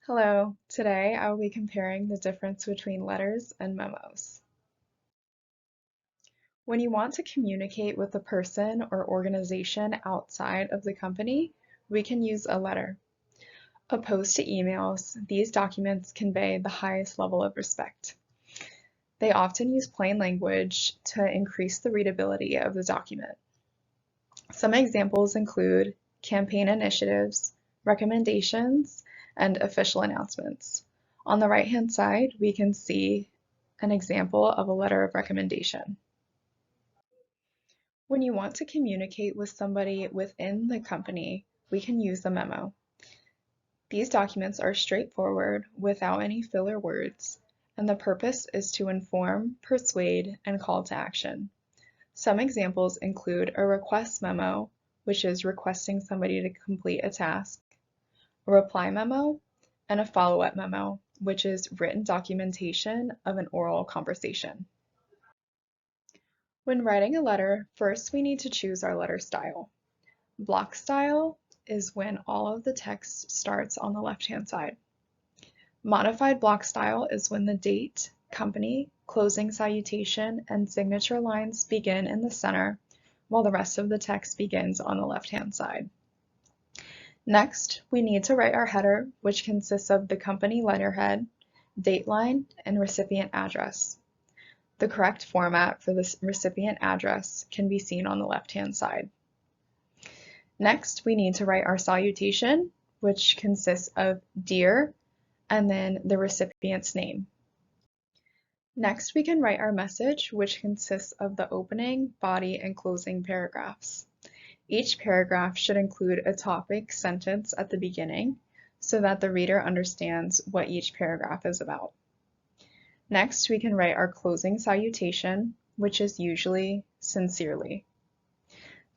Hello, today I will be comparing the difference between letters and memos. When you want to communicate with a person or organization outside of the company, we can use a letter. Opposed to emails, these documents convey the highest level of respect. They often use plain language to increase the readability of the document. Some examples include campaign initiatives, recommendations, and official announcements. On the right-hand side, we can see an example of a letter of recommendation. When you want to communicate with somebody within the company, we can use a memo. These documents are straightforward without any filler words, and the purpose is to inform, persuade, and call to action. Some examples include a request memo, which is requesting somebody to complete a task, a reply memo, and a follow-up memo, which is written documentation of an oral conversation. When writing a letter, first we need to choose our letter style. Block style is when all of the text starts on the left-hand side. Modified block style is when the date, company, closing salutation, and signature lines begin in the center, while the rest of the text begins on the left-hand side. Next, we need to write our header, which consists of the company letterhead, date line, and recipient address. The correct format for the recipient address can be seen on the left-hand side. Next, we need to write our salutation, which consists of "Dear," and then the recipient's name. Next, we can write our message, which consists of the opening, body, and closing paragraphs. Each paragraph should include a topic sentence at the beginning so that the reader understands what each paragraph is about. Next, we can write our closing salutation, which is usually "Sincerely."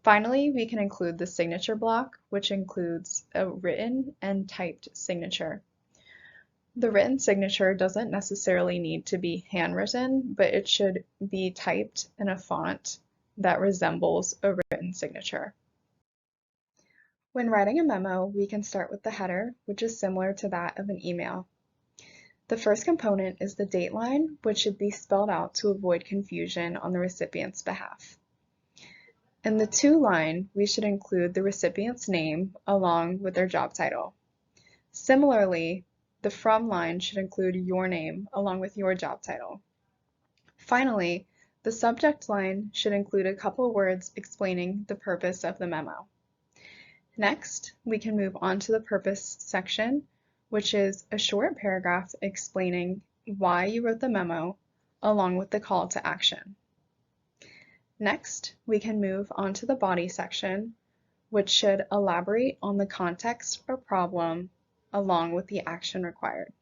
Finally, we can include the signature block, which includes a written and typed signature. The written signature doesn't necessarily need to be handwritten, but it should be typed in a font that resembles a written signature. When writing a memo, we can start with the header, which is similar to that of an email. The first component is the date line, which should be spelled out to avoid confusion on the recipient's behalf. In the to line, we should include the recipient's name along with their job title. Similarly, the from line should include your name along with your job title. Finally, the subject line should include a couple words explaining the purpose of the memo. Next, we can move on to the purpose section, which is a short paragraph explaining why you wrote the memo along with the call to action. Next, we can move on to the body section, which should elaborate on the context or problem along with the action required.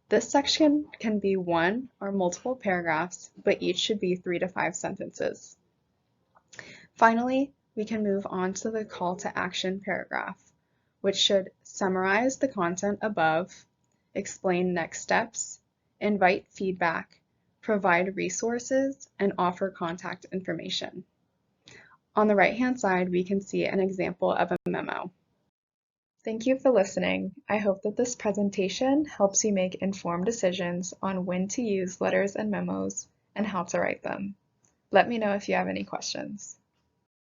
This section can be one or multiple paragraphs, but each should be 3 to 5 sentences. Finally, we can move on to the call to action paragraph, which should summarize the content above, explain next steps, invite feedback, provide resources, and offer contact information. On the right-hand side, we can see an example of a memo. Thank you for listening. I hope that this presentation helps you make informed decisions on when to use letters and memos and how to write them. Let me know if you have any questions.